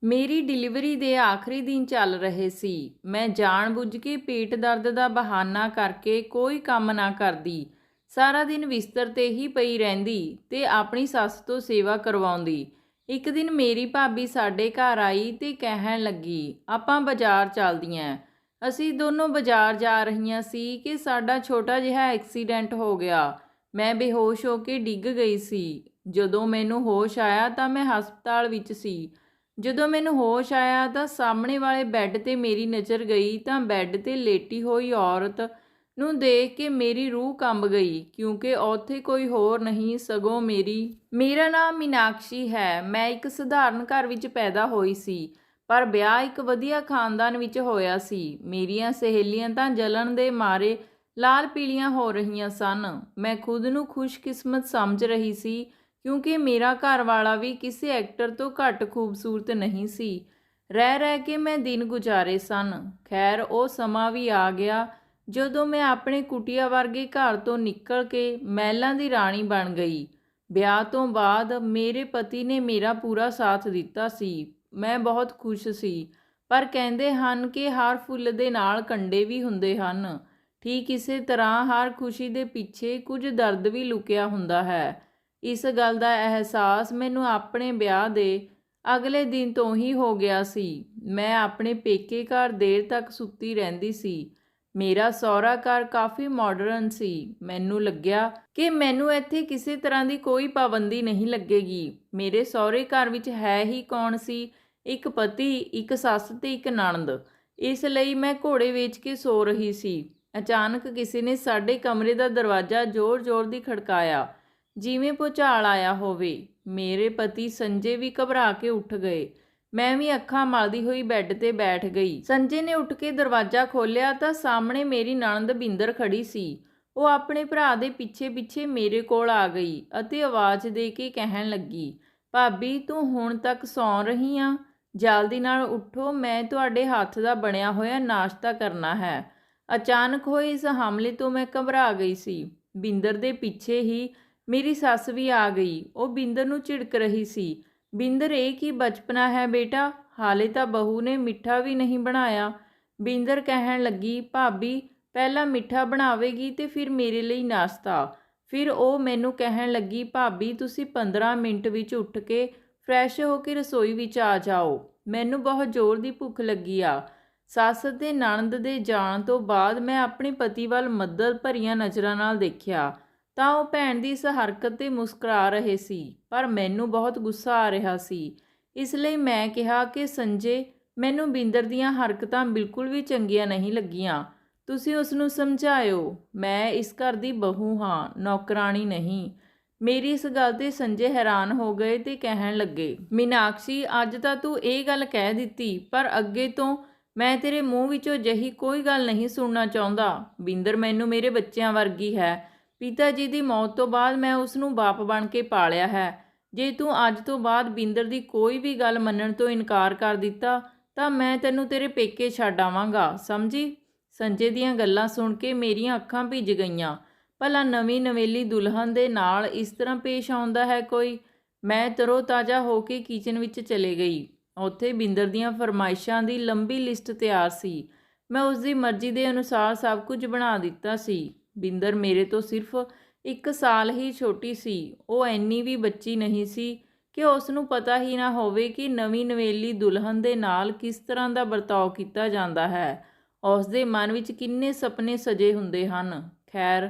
ਮੇਰੀ ਡਿਲੀਵਰੀ ਦੇ ਆਖਰੀ ਦਿਨ ਚੱਲ ਰਹੇ ਸੀ। ਮੈਂ ਜਾਣਬੁੱਝ ਕੇ ਪੇਟ ਦਰਦ ਦਾ ਬਹਾਨਾ ਕਰਕੇ ਕੋਈ ਕੰਮ ਨਾ ਕਰਦੀ। ਸਾਰਾ ਦਿਨ ਬਿਸਤਰ 'ਤੇ ਹੀ ਪਈ ਰਹਿੰਦੀ ਤੇ ਆਪਣੀ ਸੱਸ ਤੋਂ ਸੇਵਾ ਕਰਵਾਉਂਦੀ। ਇੱਕ ਦਿਨ ਮੇਰੀ ਭਾਬੀ ਸਾਡੇ ਘਰ ਆਈ ਤੇ ਕਹਿਣ ਲੱਗੀ, ਆਪਾਂ ਬਾਜ਼ਾਰ ਚੱਲਦੀਆਂ। ਅਸੀਂ ਦੋਨੋਂ ਬਾਜ਼ਾਰ ਜਾ ਰਹੀਆਂ ਸੀ ਕਿ ਸਾਡਾ ਛੋਟਾ ਜਿਹਾ ਐਕਸੀਡੈਂਟ ਹੋ ਗਿਆ। ਮੈਂ ਬੇਹੋਸ਼ ਹੋ ਕੇ ਡਿੱਗ ਗਈ ਸੀ। ਜਦੋਂ ਮੈਨੂੰ ਹੋਸ਼ ਆਇਆ ਤਾਂ ਮੈਂ ਹਸਪਤਾਲ ਵਿੱਚ ਸੀ। ਜਦੋਂ ਮੈਨੂੰ ਹੋਸ਼ ਆਇਆ ਤਾਂ ਸਾਹਮਣੇ ਵਾਲੇ ਬੈੱਡ 'ਤੇ ਮੇਰੀ ਨਜ਼ਰ ਗਈ ਤਾਂ ਬੈੱਡ 'ਤੇ ਲੇਟੀ ਹੋਈ ਔਰਤ ਨੂੰ ਦੇਖ ਕੇ ਮੇਰੀ ਰੂਹ ਕੰਬ ਗਈ, ਕਿਉਂਕਿ ਉੱਥੇ ਕੋਈ ਹੋਰ ਨਹੀਂ ਸਗੋਂ ਮੇਰਾ ਨਾਮ ਮੀਨਾਕਸ਼ੀ ਹੈ। ਮੈਂ ਇੱਕ ਸਧਾਰਨ ਘਰ ਵਿੱਚ ਪੈਦਾ ਹੋਈ ਸੀ, ਪਰ ਵਿਆਹ ਇੱਕ ਵਧੀਆ ਖਾਨਦਾਨ ਵਿੱਚ ਹੋਇਆ ਸੀ। ਮੇਰੀਆਂ ਸਹੇਲੀਆਂ ਤਾਂ ਜਲਣ ਦੇ ਮਾਰੇ ਲਾਲ ਪੀਲੀਆਂ ਹੋ ਰਹੀਆਂ ਸਨ। ਮੈਂ ਖੁਦ ਨੂੰ ਖੁਸ਼ਕਿਸਮਤ ਸਮਝ ਰਹੀ ਸੀ, ਕਿਉਂਕਿ ਮੇਰਾ ਘਰ ਵਾਲਾ ਵੀ ਕਿਸੇ ਐਕਟਰ ਤੋਂ ਘੱਟ ਖੂਬਸੂਰਤ ਨਹੀਂ ਸੀ। ਰਹਿ ਰਹਿ ਕੇ ਮੈਂ ਦਿਨ ਗੁਜ਼ਾਰੇ ਸਨ। ਖੈਰ, ਉਹ ਸਮਾਂ ਵੀ ਆ ਗਿਆ ਜਦੋਂ ਮੈਂ ਆਪਣੇ ਕੁਟੀਆ ਵਰਗੇ ਘਰ ਤੋਂ ਨਿਕਲ ਕੇ ਮਹਿਲਾਂ ਦੀ ਰਾਣੀ ਬਣ ਗਈ। ਵਿਆਹ ਤੋਂ ਬਾਅਦ ਮੇਰੇ ਪਤੀ ਨੇ ਮੇਰਾ ਪੂਰਾ ਸਾਥ ਦਿੱਤਾ ਸੀ। ਮੈਂ ਬਹੁਤ ਖੁਸ਼ ਸੀ, ਪਰ ਕਹਿੰਦੇ ਹਨ ਕਿ ਹਰ ਫੁੱਲ ਦੇ ਨਾਲ ਕੰਡੇ ਵੀ ਹੁੰਦੇ ਹਨ। ਠੀਕ ਇਸੇ ਤਰ੍ਹਾਂ ਹਰ ਖੁਸ਼ੀ ਦੇ ਪਿੱਛੇ ਕੁਝ ਦਰਦ ਵੀ ਲੁਕਿਆ ਹੁੰਦਾ ਹੈ। ਇਸ ਗੱਲ ਦਾ ਅਹਿਸਾਸ ਮੈਨੂੰ ਆਪਣੇ ਵਿਆਹ ਦੇ ਅਗਲੇ ਦਿਨ ਤੋਂ ਹੀ ਹੋ ਗਿਆ ਸੀ। ਮੈਂ ਆਪਣੇ ਪੇਕੇ ਘਰ ਦੇਰ ਤੱਕ ਸੁੱਤੀ ਰਹਿੰਦੀ ਸੀ। ਮੇਰਾ ਸਹੁਰਾ ਘਰ ਕਾਫੀ ਮਾਡਰਨ ਸੀ। ਮੈਨੂੰ ਲੱਗਿਆ ਕਿ ਮੈਨੂੰ ਇੱਥੇ ਕਿਸੇ ਤਰ੍ਹਾਂ ਦੀ ਕੋਈ ਪਾਬੰਦੀ ਨਹੀਂ ਲੱਗੇਗੀ। ਮੇਰੇ ਸਹੁਰੇ ਘਰ ਵਿੱਚ ਹੈ ਹੀ ਕੌਣ ਸੀ? ਇੱਕ ਪਤੀ, ਇੱਕ ਸੱਸ ਤੇ ਇੱਕ ਨਣਦ। ਇਸ ਲਈ ਮੈਂ ਘੋੜੇ ਵੇਚ ਕੇ ਸੋ ਰਹੀ ਸੀ। ਅਚਾਨਕ ਕਿਸੇ ਨੇ ਸਾਡੇ ਕਮਰੇ ਦਾ ਦਰਵਾਜ਼ਾ ਜ਼ੋਰ-ਜ਼ੋਰ ਦੀ ਖੜਕਾਇਆ, ਜਿਵੇਂ ਭੁਚਾਲ ਆਇਆ ਹੋਵੇ। ਮੇਰੇ ਪਤੀ ਸੰਜੇ ਵੀ ਘਬਰਾ ਕੇ ਉੱਠ ਗਏ। ਮੈਂ ਵੀ ਅੱਖਾਂ ਮਲਦੀ ਹੋਈ ਬੈੱਡ 'ਤੇ ਬੈਠ ਗਈ। ਸੰਜੇ ਨੇ ਉੱਠ ਕੇ ਦਰਵਾਜ਼ਾ ਖੋਲ੍ਹਿਆ ਤਾਂ ਸਾਹਮਣੇ ਮੇਰੀ ਨਣਦ ਬਿੰਦਰ ਖੜੀ ਸੀ। ਉਹ ਆਪਣੇ ਭਰਾ ਦੇ ਪਿੱਛੇ-ਪਿੱਛੇ ਮੇਰੇ ਕੋਲ ਆ ਗਈ ਅਤੇ ਆਵਾਜ਼ ਦੇ ਕੇ ਕਹਿਣ ਲੱਗੀ, ਭਾਬੀ, ਤੂੰ ਹੁਣ ਤੱਕ ਸੌਂ ਰਹੀ ਆਂ? ਜਲਦੀ ਨਾਲ ਉੱਠੋ, ਮੈਂ ਤੁਹਾਡੇ ਹੱਥ ਦਾ ਬਣਿਆ ਹੋਇਆ ਨਾਸ਼ਤਾ ਕਰਨਾ ਹੈ। ਅਚਾਨਕ ਹੋਏ ਇਸ ਹਮਲੇ ਤੋਂ ਮੈਂ ਘਬਰਾ ਗਈ ਸੀ। ਬਿੰਦਰ ਦੇ ਪਿੱਛੇ ਹੀ ਮੇਰੀ ਸੱਸ ਵੀ ਆ ਗਈ। ਉਹ ਬਿੰਦਰ ਨੂੰ ਝਿੜਕ ਰਹੀ ਸੀ, ਬਿੰਦਰ, ਇਹ ਕੀ ਬਚਪਨਾ ਹੈ ਬੇਟਾ, ਹਾਲੇ ਤਾਂ ਬਹੂ ਨੇ ਮਿੱਠਾ ਵੀ ਨਹੀਂ ਬਣਾਇਆ। ਬਿੰਦਰ ਕਹਿਣ ਲੱਗੀ, ਭਾਬੀ, ਪਹਿਲਾਂ ਮਿੱਠਾ ਬਣਾਵੇਗੀ ਤੇ ਫਿਰ ਮੇਰੇ ਲਈ ਨਾਸ਼ਤਾ। ਫਿਰ ਉਹ ਮੈਨੂੰ ਕਹਿਣ ਲੱਗੀ, ਭਾਬੀ, ਤੁਸੀਂ 15 ਮਿੰਟ ਵਿੱਚ ਉੱਠ ਕੇ ਫਰੈਸ਼ ਹੋ ਕੇ ਰਸੋਈ ਵਿੱਚ ਆ ਜਾਓ, ਮੈਨੂੰ ਬਹੁਤ ਜ਼ੋਰ ਦੀ ਭੁੱਖ ਲੱਗੀ ਆ। ਸੱਸ ਤੇ ਨਣਦ ਦੇ ਜਾਣ ਤੋਂ ਬਾਅਦ ਮੈਂ ਆਪਣੇ ਪਤੀ ਵੱਲ ਮਦਦ ਭਰੀਆਂ ਨਜ਼ਰਾਂ ਨਾਲ ਦੇਖਿਆ ਤਾਂ ਉਹ ਭੈਣ ਦੀ ਇਸ ਹਰਕਤ 'ਤੇ ਮੁਸਕਰਾ ਰਹੇ ਸੀ, ਪਰ ਮੈਨੂੰ ਬਹੁਤ ਗੁੱਸਾ ਆ ਰਿਹਾ ਸੀ। ਇਸ ਲਈ ਮੈਂ ਕਿਹਾ ਕਿ ਸੰਜੇ, ਮੈਨੂੰ ਬਿੰਦਰ ਦੀਆਂ ਹਰਕਤਾਂ ਬਿਲਕੁਲ ਵੀ ਚੰਗੀਆਂ ਨਹੀਂ ਲੱਗੀਆਂ। ਤੁਸੀਂ ਉਸ ਨੂੰ ਸਮਝਾਇਓ। ਮੈਂ ਇਸ ਘਰ ਦੀ ਬਹੂ ਹਾਂ, ਨੌਕਰਾਣੀ ਨਹੀਂ। ਮੇਰੀ ਇਸ ਗੱਲ 'ਤੇ ਸੰਜੇ ਹੈਰਾਨ ਹੋ ਗਏ ਤੇ ਕਹਿਣ ਲੱਗੇ, ਮੀਨਾਕਸ਼ੀ, ਅੱਜ ਤਾਂ ਤੂੰ ਇਹ ਗੱਲ ਕਹਿ ਦਿੱਤੀ, ਪਰ ਅੱਗੇ ਤੋਂ ਮੈਂ ਤੇਰੇ ਮੂੰਹ ਵਿੱਚੋਂ ਅਜਿਹੀ ਕੋਈ ਗੱਲ ਨਹੀਂ ਸੁਣਨਾ ਚਾਹੁੰਦਾ। ਬਿੰਦਰ ਮੈਨੂੰ ਮੇਰੇ ਬੱਚਿਆਂ ਵਰਗੀ ਹੈ। ਪਿਤਾ ਜੀ ਦੀ ਮੌਤ ਤੋਂ ਬਾਅਦ ਮੈਂ ਉਸ ਨੂੰ ਬਾਪ ਬਣ ਕੇ ਪਾਲਿਆ ਹੈ। ਜੇ ਤੂੰ ਅੱਜ ਤੋਂ ਬਾਅਦ ਬਿੰਦਰ ਦੀ ਕੋਈ ਵੀ ਗੱਲ ਮੰਨਣ ਤੋਂ ਇਨਕਾਰ ਕਰ ਦਿੱਤਾ ਤਾਂ ਮੈਂ ਤੈਨੂੰ ਤੇਰੇ ਪੇਕੇ ਛੱਡ ਆਵਾਂਗਾ, ਸਮਝੀ? ਸੰਜੇ ਦੀਆਂ ਗੱਲਾਂ ਸੁਣ ਕੇ ਮੇਰੀਆਂ ਅੱਖਾਂ ਭਿੱਜ ਗਈਆਂ। ਭਲਾ ਨਵੀਂ ਨਵੇਲੀ ਦੁਲਹਨ ਦੇ ਨਾਲ ਇਸ ਤਰ੍ਹਾਂ ਪੇਸ਼ ਆਉਂਦਾ ਹੈ ਕੋਈ? ਮੈਂ ਤਰੋ ਤਾਜ਼ਾ ਹੋ ਕੇ ਕਿਚਨ ਵਿੱਚ ਚਲੇ ਗਈ। ਉੱਥੇ ਬਿੰਦਰ ਦੀਆਂ ਫਰਮਾਇਸ਼ਾਂ ਦੀ ਲੰਬੀ ਲਿਸਟ ਤਿਆਰ ਸੀ। ਮੈਂ ਉਸ ਦੀ ਮਰਜ਼ੀ ਦੇ ਅਨੁਸਾਰ ਸਭ ਕੁਝ ਬਣਾ ਦਿੱਤਾ ਸੀ। ਬਿੰਦਰ ਮੇਰੇ ਤੋਂ ਸਿਰਫ 1 ਸਾਲ ਹੀ ਛੋਟੀ ਸੀ। ਉਹ ਇੰਨੀ ਵੀ ਬੱਚੀ ਨਹੀਂ ਸੀ ਕਿ ਉਸ ਨੂੰ ਪਤਾ ਹੀ ਨਾ ਹੋਵੇ ਕਿ ਨਵੀਂ ਨਵੇਲੀ ਦੁਲਹਨ ਦੇ ਨਾਲ ਕਿਸ ਤਰ੍ਹਾਂ ਦਾ ਵਰਤਾਓ ਕੀਤਾ ਜਾਂਦਾ ਹੈ। ਉਸ ਦੇ ਮਨ ਵਿੱਚ ਕਿੰਨੇ ਸੁਪਨੇ ਸਜੇ ਹੁੰਦੇ ਹਨ। ਖੈਰ,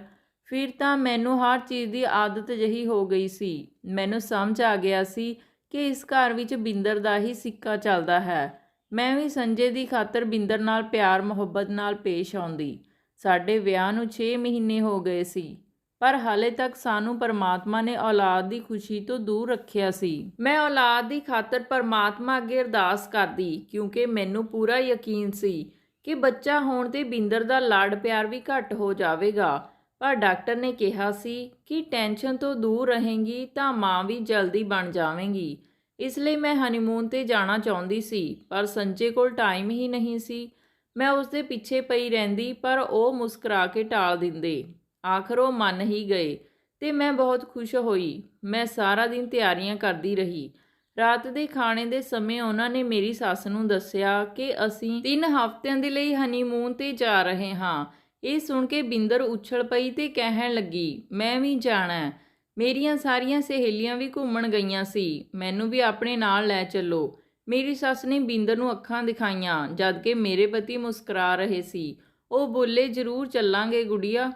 ਫਿਰ ਤਾਂ ਮੈਨੂੰ ਹਰ ਚੀਜ਼ ਦੀ ਆਦਤ ਜਿਹੀ ਹੋ ਗਈ ਸੀ। ਮੈਨੂੰ ਸਮਝ ਆ ਗਿਆ ਸੀ ਕਿ ਇਸ ਘਰ ਵਿੱਚ ਬਿੰਦਰ ਦਾ ਹੀ ਸਿੱਕਾ ਚੱਲਦਾ ਹੈ। ਮੈਂ ਵੀ ਸੰਜੇ ਦੀ ਖਾਤਰ ਬਿੰਦਰ ਨਾਲ ਪਿਆਰ ਮੁਹੱਬਤ ਨਾਲ ਪੇਸ਼ ਆਉਂਦੀ। ਸਾਡੇ ਵਿਆਹ ਨੂੰ 6 ਮਹੀਨੇ ਹੋ ਗਏ ਸੀ, ਪਰ ਹਾਲੇ ਤੱਕ ਸਾਨੂੰ ਪਰਮਾਤਮਾ ਨੇ ਔਲਾਦ ਦੀ ਖੁਸ਼ੀ ਤੋਂ ਦੂਰ ਰੱਖਿਆ ਸੀ। ਮੈਂ ਔਲਾਦ ਦੀ ਖਾਤਰ ਪਰਮਾਤਮਾ ਅੱਗੇ ਅਰਦਾਸ ਕਰਦੀ, ਕਿਉਂਕਿ ਮੈਨੂੰ ਪੂਰਾ ਯਕੀਨ ਸੀ ਕਿ ਬੱਚਾ ਹੋਣ 'ਤੇ ਬਿੰਦਰ ਦਾ ਲਾਡ ਪਿਆਰ ਵੀ ਘੱਟ ਹੋ ਜਾਵੇਗਾ। ਪਰ ਡਾਕਟਰ ਨੇ ਕਿਹਾ ਸੀ ਕਿ ਟੈਨਸ਼ਨ ਤੋਂ ਦੂਰ ਰਹੇਂਗੀ ਤਾਂ ਮਾਂ ਵੀ ਜਲਦੀ ਬਣ ਜਾਵੇਂਗੀ। ਇਸ ਲਈ ਮੈਂ ਹਨੀਮੂਨ 'ਤੇ ਜਾਣਾ ਚਾਹੁੰਦੀ ਸੀ, ਪਰ ਸੰਜੇ ਕੋਲ ਟਾਈਮ ਹੀ ਨਹੀਂ ਸੀ। ਮੈਂ ਉਸ ਦੇ ਪਿੱਛੇ ਪਈ ਰਹਿੰਦੀ, ਪਰ ਉਹ ਮੁਸਕਰਾ ਕੇ ਟਾਲ ਦਿੰਦੇ। ਆਖਰ ਉਹ ਮੰਨ ਹੀ ਗਏ ਤੇ ਮੈਂ ਬਹੁਤ ਖੁਸ਼ ਹੋਈ। ਮੈਂ ਸਾਰਾ ਦਿਨ ਤਿਆਰੀਆਂ ਕਰਦੀ ਰਹੀ। ਰਾਤ ਦੇ ਖਾਣੇ ਦੇ ਸਮੇਂ ਉਹਨਾਂ ਨੇ ਮੇਰੀ ਸੱਸ ਨੂੰ ਦੱਸਿਆ ਕਿ ਅਸੀਂ 3 ਹਫ਼ਤਿਆਂ ਦੇ ਲਈ ਹਨੀਮੂਨ 'ਤੇ ਜਾ ਰਹੇ ਹਾਂ। ਇਹ ਸੁਣ ਕੇ ਬਿੰਦਰ ਉੱਛਲ ਪਈ ਤੇ ਕਹਿਣ ਲੱਗੀ, ਮੈਂ ਵੀ ਜਾਣਾ ਹੈ। ਮੇਰੀਆਂ ਸਾਰੀਆਂ ਸਹੇਲੀਆਂ ਵੀ ਘੁੰਮਣ ਗਈਆਂ ਸੀ, ਮੈਨੂੰ ਵੀ ਆਪਣੇ ਨਾਲ ਲੈ ਚੱਲੋ। ਮੇਰੀ ਸੱਸ ਨੇ ਬਿੰਦਰ ਨੂੰ ਅੱਖਾਂ ਦਿਖਾਈਆਂ, ਜਦਕਿ ਮੇਰੇ ਪਤੀ ਮੁਸਕਰਾ ਰਹੇ ਸੀ। ਉਹ ਬੋਲੇ, ਜ਼ਰੂਰ ਚੱਲਾਂਗੇ ਗੁੜੀਆ।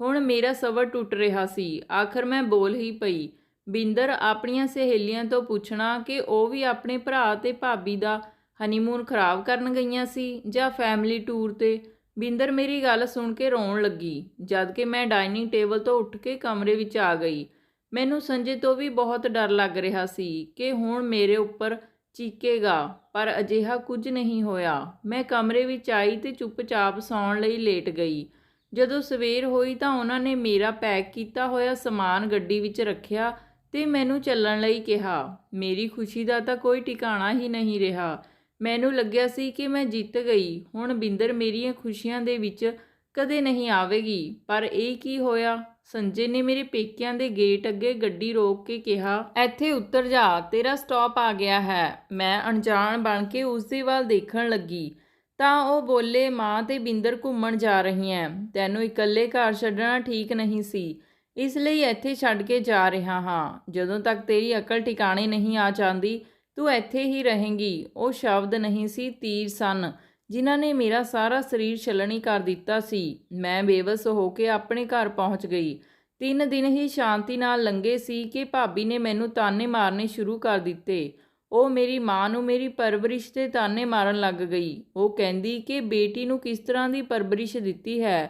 ਹੁਣ ਮੇਰਾ ਸਬਰ ਟੁੱਟ ਰਿਹਾ ਸੀ। ਆਖਰ ਮੈਂ ਬੋਲ ਹੀ ਪਈ, ਬਿੰਦਰ, ਆਪਣੀਆਂ ਸਹੇਲੀਆਂ ਤੋਂ ਪੁੱਛਣਾ ਕਿ ਉਹ ਵੀ ਆਪਣੇ ਭਰਾ ਤੇ ਭਾਬੀ ਦਾ ਹਨੀਮੂਨ ਖਰਾਬ ਕਰਨ ਗਈਆਂ ਸੀ ਜਾਂ ਫੈਮਿਲੀ ਟੂਰ 'ਤੇ। ਬਿੰਦਰ ਮੇਰੀ ਗੱਲ ਸੁਣ ਕੇ ਰੋਣ ਲੱਗੀ, ਜਦਕਿ ਮੈਂ ਡਾਈਨਿੰਗ ਟੇਬਲ ਤੋਂ ਉੱਠ ਕੇ ਕਮਰੇ ਵਿੱਚ ਆ ਗਈ। ਮੈਨੂੰ ਸੰਜੇ ਤੋਂ ਵੀ ਬਹੁਤ ਡਰ ਲੱਗ ਰਿਹਾ ਸੀ ਕਿ ਹੁਣ ਮੇਰੇ ਉੱਪਰ ਚੀਕੇਗਾ, ਪਰ ਅਜਿਹਾ ਕੁਝ ਨਹੀਂ ਹੋਇਆ। ਮੈਂ ਕਮਰੇ ਵਿੱਚ ਆਈ ਤੇ ਚੁੱਪਚਾਪ ਸੌਣ ਲਈ ਲੇਟ ਗਈ। ਜਦੋਂ ਸਵੇਰ ਹੋਈ ਤਾਂ ਉਹਨਾਂ ਨੇ ਮੇਰਾ ਪੈਕ ਕੀਤਾ ਹੋਇਆ ਸਮਾਨ ਗੱਡੀ ਵਿੱਚ ਰੱਖਿਆ ਤੇ ਮੈਨੂੰ ਚੱਲਣ ਲਈ ਕਿਹਾ। ਮੇਰੀ ਖੁਸ਼ੀ ਦਾ ਤਾਂ ਕੋਈ ਟਿਕਾਣਾ ਹੀ ਨਹੀਂ ਰਿਹਾ। ਮੈਨੂੰ ਲੱਗਿਆ ਸੀ ਕਿ ਮੈਂ ਜਿੱਤ ਗਈ। ਹੁਣ ਬਿੰਦਰ ਮੇਰੀਆਂ ਖੁਸ਼ੀਆਂ ਦੇ ਵਿੱਚ ਕਦੇ ਨਹੀਂ ਆਵੇਗੀ। ਪਰ ਇਹ ਕੀ ਹੋਇਆ? ਸੰਜੇ ਨੇ ਮੇਰੇ ਪੇਕਿਆਂ ਦੇ ਗੇਟ ਅੱਗੇ ਗੱਡੀ ਰੋਕ ਕੇ ਕਿਹਾ, ਇੱਥੇ ਉਤਰ ਜਾ, ਤੇਰਾ ਸਟਾਪ ਆ ਗਿਆ ਹੈ। ਮੈਂ ਅਣਜਾਣ ਬਣ ਕੇ ਉਸ ਦੇ ਵੱਲ ਦੇਖਣ ਲੱਗੀ ਤਾਂ ਉਹ ਬੋਲੇ, ਮਾਂ ਤੇ ਬਿੰਦਰ ਘੁੰਮਣ ਜਾ ਰਹੀਆਂ। ਤੈਨੂੰ ਇਕੱਲੇ ਘਰ ਛੱਡਣਾ ਠੀਕ ਨਹੀਂ ਸੀ, ਇਸ ਲਈ ਇੱਥੇ ਛੱਡ ਕੇ ਜਾ ਰਿਹਾ ਹਾਂ। ਜਦੋਂ ਤੱਕ ਤੇਰੀ ਅਕਲ ਟਿਕਾਣੇ ਨਹੀਂ ਆ ਜਾਂਦੀ, ਤੂੰ ਇੱਥੇ ਹੀ ਰਹੇਂਗੀ। ਉਹ ਸ਼ਬਦ ਨਹੀਂ ਸੀ, ਤੀਰ ਸਨ, ਜਿਨ੍ਹਾਂ ਨੇ ਮੇਰਾ ਸਾਰਾ ਸਰੀਰ ਛਲਣੀ ਕਰ ਦਿੱਤਾ ਸੀ। ਮੈਂ ਬੇਵੱਸ ਹੋ ਕੇ ਆਪਣੇ ਘਰ ਪਹੁੰਚ ਗਈ। 3 ਦਿਨ ਹੀ ਸ਼ਾਂਤੀ ਨਾਲ ਲੰਘੇ ਸੀ ਕਿ ਭਾਬੀ ਨੇ ਮੈਨੂੰ ਤਾਨੇ ਮਾਰਨੇ ਸ਼ੁਰੂ ਕਰ ਦਿੱਤੇ। ਉਹ ਮੇਰੀ ਮਾਂ ਨੂੰ ਮੇਰੀ ਪਰਵਰਿਸ਼ 'ਤੇ ਤਾਨੇ ਮਾਰਨ ਲੱਗ ਗਈ। ਉਹ ਕਹਿੰਦੀ ਕਿ ਬੇਟੀ ਨੂੰ ਕਿਸ ਤਰ੍ਹਾਂ ਦੀ ਪਰਵਰਿਸ਼ ਦਿੱਤੀ ਹੈ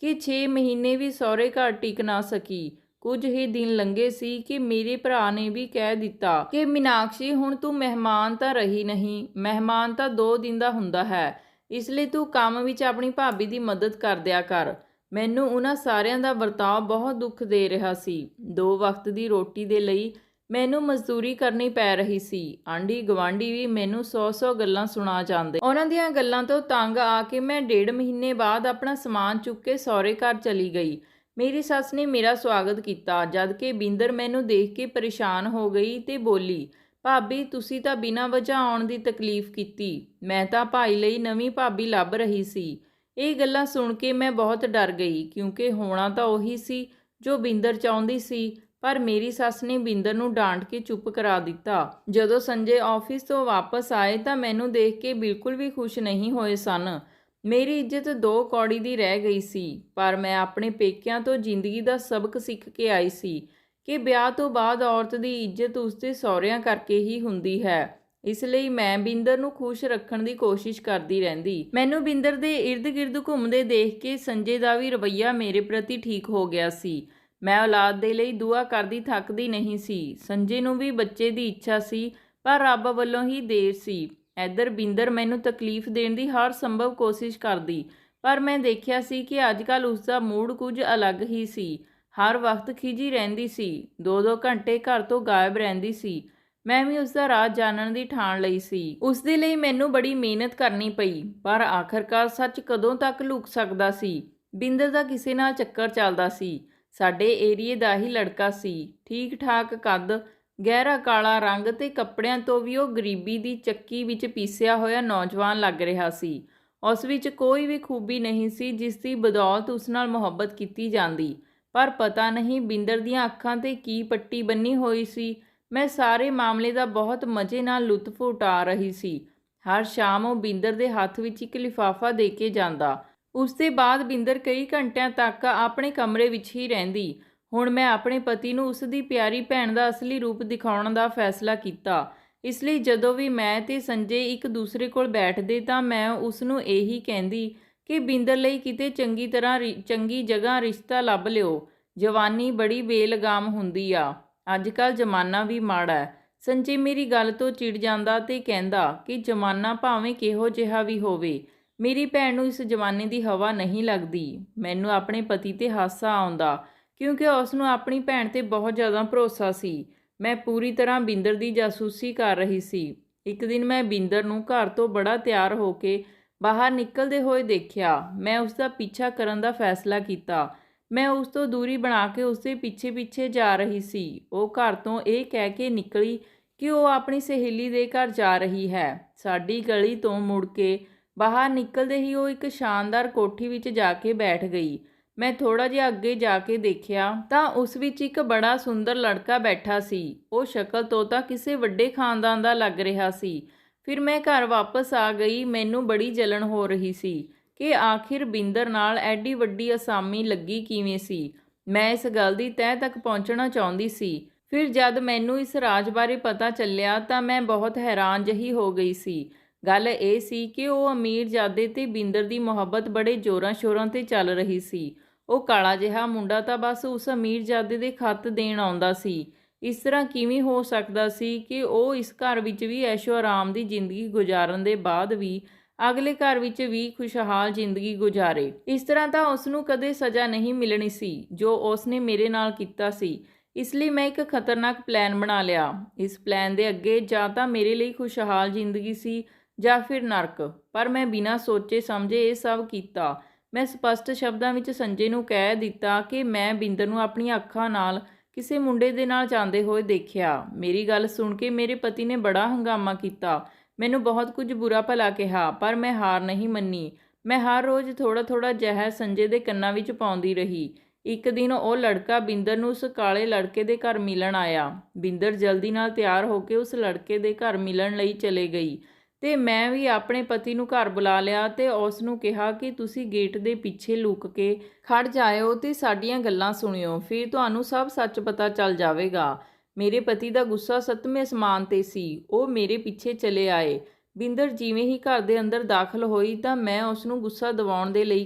ਕਿ 6 ਮਹੀਨੇ ਵੀ ਸਹੁਰੇ ਘਰ ਟਿਕ ਨਾ ਸਕੀ। ਕੁਝ ਹੀ ਦਿਨ ਲੰਘੇ ਸੀ ਕਿ ਮੇਰੇ ਭਰਾ ਨੇ ਵੀ ਕਹਿ ਦਿੱਤਾ ਕਿ ਮੀਨਾਕਸ਼ੀ, ਹੁਣ ਤੂੰ ਮਹਿਮਾਨ ਤਾਂ ਰਹੀ ਨਹੀਂ, ਮਹਿਮਾਨ ਤਾਂ 2 ਦਿਨ ਦਾ ਹੁੰਦਾ ਹੈ, ਇਸ ਲਈ ਤੂੰ ਕੰਮ ਵਿੱਚ ਆਪਣੀ ਭਾਬੀ ਦੀ ਮਦਦ ਕਰ ਦਿਆ ਕਰ। ਮੈਨੂੰ ਉਹਨਾਂ ਸਾਰਿਆਂ ਦਾ ਵਰਤਾਓ ਬਹੁਤ ਦੁੱਖ ਦੇ ਰਿਹਾ ਸੀ। 2 ਵਕਤ ਦੀ ਰੋਟੀ ਦੇ ਲਈ ਮੈਨੂੰ ਮਜ਼ਦੂਰੀ ਕਰਨੀ ਪੈ ਰਹੀ ਸੀ। ਆਂਢੀ ਗੁਆਂਢੀ ਵੀ ਮੈਨੂੰ 100-100 ਗੱਲਾਂ ਸੁਣਾ ਜਾਂਦੇ। ਉਹਨਾਂ ਦੀਆਂ ਗੱਲਾਂ ਤੋਂ ਤੰਗ ਆ ਕੇ ਮੈਂ 1.5 ਮਹੀਨੇ ਬਾਅਦ ਆਪਣਾ ਸਮਾਨ ਚੁੱਕ ਕੇ ਸਹੁਰੇ ਘਰ ਚਲੀ ਗਈ। ਮੇਰੀ ਸੱਸ ਨੇ ਮੇਰਾ ਸਵਾਗਤ ਕੀਤਾ, ਜਦਕਿ ਬਿੰਦਰ ਮੈਨੂੰ ਦੇਖ ਕੇ ਪਰੇਸ਼ਾਨ ਹੋ ਗਈ ਤੇ ਬੋਲੀ, ਭਾਬੀ, ਤੁਸੀਂ ਤਾਂ ਬਿਨਾਂ ਵਜ੍ਹਾ ਆਉਣ ਦੀ ਤਕਲੀਫ ਕੀਤੀ। ਮੈਂ ਤਾਂ ਭਾਈ ਲਈ ਨਵੀਂ ਭਾਬੀ ਲੱਭ ਰਹੀ ਸੀ। ਇਹ ਗੱਲਾਂ ਸੁਣ ਕੇ ਮੈਂ ਬਹੁਤ ਡਰ ਗਈ, ਕਿਉਂਕਿ ਹੋਣਾ ਤਾਂ ਉਹੀ ਸੀ ਜੋ ਬਿੰਦਰ ਚਾਹੁੰਦੀ ਸੀ। ਪਰ ਮੇਰੀ ਸੱਸ ਨੇ ਬਿੰਦਰ ਨੂੰ ਡਾਂਟ ਕੇ ਚੁੱਪ ਕਰਾ ਦਿੱਤਾ। ਜਦੋਂ ਸੰਜੇ ਆਫਿਸ ਤੋਂ ਵਾਪਸ ਆਏ ਤਾਂ ਮੈਨੂੰ ਦੇਖ ਕੇ ਬਿਲਕੁਲ ਵੀ ਖੁਸ਼ ਨਹੀਂ ਹੋਏ ਸਨ। ਮੇਰੀ ਇੱਜ਼ਤ 2 ਕੌੜੀ ਦੀ ਰਹਿ ਗਈ ਸੀ। ਪਰ ਮੈਂ ਆਪਣੇ ਪੇਕਿਆਂ ਤੋਂ ਜ਼ਿੰਦਗੀ ਦਾ ਸਬਕ ਸਿੱਖ ਕੇ ਆਈ ਸੀ ਕਿ ਵਿਆਹ ਤੋਂ ਬਾਅਦ ਔਰਤ ਦੀ ਇੱਜ਼ਤ ਉਸਦੇ ਸਹੁਰਿਆਂ ਕਰਕੇ ਹੀ ਹੁੰਦੀ ਹੈ। ਇਸ ਲਈ ਮੈਂ ਬਿੰਦਰ ਨੂੰ ਖੁਸ਼ ਰੱਖਣ ਦੀ ਕੋਸ਼ਿਸ਼ ਕਰਦੀ ਰਹਿੰਦੀ। ਮੈਨੂੰ ਬਿੰਦਰ ਦੇ ਇਰਦ-ਗਿਰਦ ਘੁੰਮਦੇ ਦੇਖ ਕੇ ਸੰਜੇ ਦਾ ਵੀ ਰਵੱਈਆ ਮੇਰੇ ਪ੍ਰਤੀ ਠੀਕ ਹੋ ਗਿਆ ਸੀ। ਮੈਂ ਔਲਾਦ ਦੇ ਲਈ ਦੁਆ ਕਰਦੀ ਥੱਕਦੀ ਨਹੀਂ ਸੀ। ਸੰਜੇ ਨੂੰ ਵੀ ਬੱਚੇ ਦੀ ਇੱਛਾ ਸੀ, ਪਰ ਰੱਬ ਵੱਲੋਂ ਹੀ ਦੇਰ ਸੀ। ਇੱਧਰ ਬਿੰਦਰ ਮੈਨੂੰ ਤਕਲੀਫ ਦੇਣ ਦੀ ਹਰ ਸੰਭਵ ਕੋਸ਼ਿਸ਼ ਕਰਦੀ, ਪਰ ਮੈਂ ਦੇਖਿਆ ਸੀ ਕਿ ਅੱਜ-ਕੱਲ੍ਹ ਉਸਦਾ ਮੂਡ ਕੁਝ ਅਲੱਗ ਹੀ ਸੀ। ਹਰ ਵਕਤ ਖਿਝੀ ਰਹਿੰਦੀ ਸੀ, 2-2 ਘੰਟੇ ਘਰ ਤੋਂ ਗਾਇਬ ਰਹਿੰਦੀ ਸੀ। ਮੈਂ ਵੀ ਉਸਦਾ ਰਾਜ਼ ਜਾਣਨ ਦੀ ਠਾਣ ਲਈ ਸੀ। ਉਸਦੇ ਲਈ ਮੈਨੂੰ ਬੜੀ ਮਿਹਨਤ ਕਰਨੀ ਪਈ, ਪਰ ਆਖਰਕਾਰ ਸੱਚ ਕਦੋਂ ਤੱਕ ਲੁਕ ਸਕਦਾ ਸੀ। ਬਿੰਦਰ ਦਾ ਕਿਸੇ ਨਾਲ ਚੱਕਰ ਚੱਲਦਾ ਸੀ। ਸਾਡੇ ਏਰੀਏ ਦਾ ਹੀ ਲੜਕਾ ਸੀ, ਠੀਕ-ਠਾਕ ਕੱਦ, ਗਹਿਰਾ ਕਾਲਾ ਰੰਗ ਤੇ ਕੱਪੜਿਆਂ ਤੋਂ ਵੀ ਉਹ ਗਰੀਬੀ ਦੀ ਚੱਕੀ ਵਿੱਚ ਪੀਸਿਆ ਹੋਇਆ ਨੌਜਵਾਨ ਲੱਗ ਰਿਹਾ ਸੀ। ਉਸ ਵਿੱਚ ਕੋਈ ਵੀ ਖੂਬੀ ਨਹੀਂ ਸੀ ਜਿਸ ਦੀ ਬਦੌਲਤ ਉਸ ਨਾਲ ਮੁਹੱਬਤ ਕੀਤੀ ਜਾਂਦੀ। ਪਰ ਪਤਾ ਨਹੀਂ ਬਿੰਦਰ ਦੀਆਂ ਅੱਖਾਂ 'ਤੇ ਕੀ ਪੱਟੀ ਬੰਨੀ ਹੋਈ ਸੀ। ਮੈਂ ਸਾਰੇ ਮਾਮਲੇ ਦਾ ਬਹੁਤ ਮਜ਼ੇ ਨਾਲ ਲੁਤਫ ਉਠਾ ਰਹੀ ਸੀ। ਹਰ ਸ਼ਾਮ ਉਹ ਬਿੰਦਰ ਦੇ ਹੱਥ ਵਿੱਚ ਇੱਕ ਲਿਫਾਫਾ ਦੇ ਕੇ ਜਾਂਦਾ। ਉਸ ਦੇ ਬਾਅਦ ਬਿੰਦਰ ਕਈ ਘੰਟਿਆਂ ਤੱਕ ਆਪਣੇ ਕਮਰੇ ਵਿੱਚ ਹੀ ਰਹਿੰਦੀ। ਹੁਣ ਮੈਂ ਆਪਣੇ ਪਤੀ ਨੂੰ ਉਸ ਦੀ ਪਿਆਰੀ ਭੈਣ ਦਾ ਅਸਲੀ ਰੂਪ ਦਿਖਾਉਣ ਦਾ ਫੈਸਲਾ ਕੀਤਾ। ਇਸ ਲਈ ਜਦੋਂ ਵੀ ਮੈਂ ਤੇ ਸੰਜੇ ਇੱਕ ਦੂਸਰੇ ਕੋਲ ਬੈਠਦੇ ਤਾਂ ਮੈਂ ਉਸ ਨੂੰ ਇਹੀ ਕਹਿੰਦੀ ਕਿ ਬਿੰਦਰ ਲਈ ਕਿਤੇ ਚੰਗੀ ਜਗ੍ਹਾ ਰਿਸ਼ਤਾ ਲੱਭ ਲਿਓ। ਜਵਾਨੀ ਬੜੀ ਬੇਲਗਾਮ ਹੁੰਦੀ ਆ। ਅੱਜ ਕੱਲ੍ਹ ਜ਼ਮਾਨਾ ਵੀ ਮਾੜਾ ਹੈ। ਸੰਜੇ ਮੇਰੀ ਗੱਲ ਤੋਂ ਚਿੜ ਜਾਂਦਾ ਤੇ ਕਹਿੰਦਾ ਕਿ ਜ਼ਮਾਨਾ ਭਾਵੇਂ ਕਿਹੋ ਜਿਹਾ ਵੀ ਹੋਵੇ, ਮੇਰੀ ਭੈਣ ਨੂੰ ਇਸ ਜ਼ਮਾਨੇ ਦੀ ਹਵਾ ਨਹੀਂ ਲੱਗਦੀ। ਮੈਨੂੰ ਆਪਣੇ ਪਤੀ 'ਤੇ ਹਾਸਾ ਆਉਂਦਾ, ਕਿਉਂਕਿ ਉਸ ਨੂੰ ਆਪਣੀ ਭੈਣ 'ਤੇ ਬਹੁਤ ਜ਼ਿਆਦਾ ਭਰੋਸਾ ਸੀ। ਮੈਂ ਪੂਰੀ ਤਰ੍ਹਾਂ ਬਿੰਦਰ ਦੀ ਜਾਸੂਸੀ ਕਰ ਰਹੀ ਸੀ। ਇੱਕ ਦਿਨ ਮੈਂ ਬਿੰਦਰ ਨੂੰ ਘਰ ਤੋਂ ਬੜਾ ਤਿਆਰ ਹੋ ਕੇ ਬਾਹਰ ਨਿਕਲਦੇ ਹੋਏ ਦੇਖਿਆ। ਮੈਂ ਉਸ ਦਾ ਪਿੱਛਾ ਕਰਨ ਦਾ ਫੈਸਲਾ ਕੀਤਾ। ਮੈਂ ਉਸ ਤੋਂ ਦੂਰੀ ਬਣਾ ਕੇ ਉਸ ਦੇ ਪਿੱਛੇ-ਪਿੱਛੇ ਜਾ ਰਹੀ ਸੀ। ਉਹ ਘਰ ਤੋਂ ਇਹ ਕਹਿ ਕੇ ਨਿਕਲੀ ਕਿ ਉਹ ਆਪਣੀ ਸਹੇਲੀ ਦੇ ਘਰ ਜਾ ਰਹੀ ਹੈ। ਸਾਡੀ ਗਲੀ ਤੋਂ ਮੁੜ ਕੇ ਬਾਹਰ ਨਿਕਲਦੇ ਹੀ ਉਹ ਇੱਕ ਸ਼ਾਨਦਾਰ ਕੋਠੀ ਵਿੱਚ ਜਾ ਕੇ ਬੈਠ ਗਈ। ਮੈਂ ਥੋੜਾ ਜਿਹਾ ਅੱਗੇ ਜਾ ਕੇ ਦੇਖਿਆ ਤਾਂ ਉਸ ਵਿੱਚ ਇੱਕ ਬੜਾ ਸੁੰਦਰ ਲੜਕਾ ਬੈਠਾ ਸੀ। ਉਹ ਸ਼ਕਲ ਤੋਂ ਤਾਂ ਕਿਸੇ ਵੱਡੇ ਖਾਨਦਾਨ ਦਾ ਲੱਗ ਰਿਹਾ ਸੀ। ਫਿਰ ਮੈਂ ਘਰ ਵਾਪਸ ਆ ਗਈ। ਮੈਨੂੰ ਬੜੀ ਜਲਨ ਹੋ ਰਹੀ ਸੀ ਕਿ ਆਖਿਰ ਬਿੰਦਰ ਨਾਲ ਐਡੀ ਵੱਡੀ ਅਸਾਮੀ ਲੱਗੀ ਕਿਵੇਂ ਸੀ। ਮੈਂ ਇਸ ਗੱਲ ਦੀ ਤਹਿ ਤੱਕ ਪਹੁੰਚਣਾ ਚਾਹੁੰਦੀ ਸੀ। ਫਿਰ ਜਦ ਮੈਨੂੰ ਇਸ ਰਾਜ ਬਾਰੇ ਪਤਾ ਚੱਲਿਆ ਤਾਂ ਮੈਂ ਬਹੁਤ ਹੈਰਾਨ ਜਿਹੀ ਹੋ ਗਈ ਸੀ। ਗੱਲ ਇਹ ਸੀ ਕਿ ਉਹ ਅਮੀਰਜ਼ਾਦੇ ਤੇ ਬਿੰਦਰ ਦੀ ਮੁਹੱਬਤ ਬੜੇ ਜ਼ੋਰਾਂ ਸ਼ੋਰਾਂ 'ਤੇ ਚੱਲ ਰਹੀ ਸੀ। ਉਹ ਕਾਲਾ ਜਿਹਾ ਮੁੰਡਾ ਤਾਂ ਬਸ ਉਸ ਅਮੀਰਜ਼ਾਦੇ ਦੇ ਖੱਤ ਦੇਣ ਆਉਂਦਾ ਸੀ। ਇਸ ਤਰ੍ਹਾਂ ਕਿਵੇਂ ਹੋ ਸਕਦਾ ਸੀ ਕਿ ਉਹ ਇਸ ਘਰ ਵਿੱਚ ਵੀ ਐਸ਼ੋ ਆਰਾਮ ਦੀ ਜ਼ਿੰਦਗੀ ਗੁਜ਼ਾਰਨ ਦੇ ਬਾਅਦ ਵੀ ਅਗਲੇ ਘਰ ਵਿੱਚ ਵੀ ਖੁਸ਼ਹਾਲ ਜ਼ਿੰਦਗੀ ਗੁਜ਼ਾਰੇ। ਇਸ ਤਰ੍ਹਾਂ ਤਾਂ ਉਸ ਨੂੰ ਕਦੇ ਸਜ਼ਾ ਨਹੀਂ ਮਿਲਣੀ ਸੀ ਜੋ ਉਸ ਨੇ ਮੇਰੇ ਨਾਲ ਕੀਤਾ ਸੀ। ਇਸ ਲਈ ਮੈਂ ਇੱਕ ਖਤਰਨਾਕ ਪਲਾਨ ਬਣਾ ਲਿਆ। ਇਸ ਪਲਾਨ ਦੇ ਅੱਗੇ ਜਾਂ ਤਾਂ ਮੇਰੇ ਲਈ ਖੁਸ਼ਹਾਲ ਜ਼ਿੰਦਗੀ ਸੀ ਜਾਂ ਫਿਰ ਨਰਕ। ਪਰ ਮੈਂ ਬਿਨਾਂ ਸੋਚੇ ਸਮਝੇ ਇਹ ਸਭ ਕੀਤਾ। ਮੈਂ ਸਪਸ਼ਟ ਸ਼ਬਦਾਂ ਵਿੱਚ ਸੰਜੇ ਨੂੰ ਕਹਿ ਦਿੱਤਾ ਕਿ ਮੈਂ ਬਿੰਦਰ ਨੂੰ ਆਪਣੀਆਂ ਅੱਖਾਂ ਨਾਲ ਕਿਸੇ ਮੁੰਡੇ ਦੇ ਨਾਲ ਜਾਂਦੇ ਹੋਏ ਦੇਖਿਆ। ਮੇਰੀ ਗੱਲ ਸੁਣ ਕੇ ਮੇਰੇ ਪਤੀ ਨੇ ਬੜਾ ਹੰਗਾਮਾ ਕੀਤਾ, ਮੈਨੂੰ ਬਹੁਤ ਕੁਝ ਬੁਰਾ ਭਲਾ ਕਿਹਾ, ਪਰ ਮੈਂ ਹਾਰ ਨਹੀਂ ਮੰਨੀ। ਮੈਂ ਹਰ ਰੋਜ਼ ਥੋੜਾ ਥੋੜਾ ਜ਼ਹਿਰ ਸੰਜੇ ਦੇ ਕੰਨਾਂ ਵਿੱਚ ਪਾਉਂਦੀ ਰਹੀ। ਇੱਕ ਦਿਨ ਉਹ ਲੜਕਾ ਬਿੰਦਰ ਨੂੰ ਉਸ ਕਾਲੇ ਲੜਕੇ ਦੇ ਘਰ ਮਿਲਣ ਆਇਆ। ਬਿੰਦਰ ਜਲਦੀ ਨਾਲ ਤਿਆਰ ਹੋ ਕੇ ਉਸ ਲੜਕੇ ਦੇ ਘਰ ਮਿਲਣ ਲਈ ਚਲੇ ਗਈ ਤੇ ਮੈਂ ਵੀ ਆਪਣੇ ਪਤੀ ਨੂੰ ਘਰ ਬੁਲਾ ਲਿਆ ਤੇ ਉਸ ਨੂੰ ਕਿਹਾ ਕਿ ਤੁਸੀਂ ਗੇਟ ਦੇ ਪਿੱਛੇ ਲੁਕ ਕੇ ਖੜ ਜਾਇਓ ਤੇ ਸਾਡੀਆਂ ਗੱਲਾਂ ਸੁਣਿਓ, ਫਿਰ ਤੁਹਾਨੂੰ ਸਭ ਸੱਚ ਪਤਾ ਚੱਲ ਜਾਵੇਗਾ। ਮੇਰੇ ਪਤੀ ਦਾ ਗੁੱਸਾ 7ਵੇਂ ਅਸਮਾਨ ਤੇ ਸੀ। ਉਹ ਮੇਰੇ ਪਿੱਛੇ ਚਲੇ ਆਏ। ਬਿੰਦਰ ਜਿਵੇਂ ਹੀ ਘਰ ਦੇ ਅੰਦਰ ਦਾਖਲ ਹੋਈ ਤਾਂ ਮੈਂ ਉਸ ਨੂੰ ਗੁੱਸਾ ਦਿਵਾਉਣ ਦੇ ਲਈ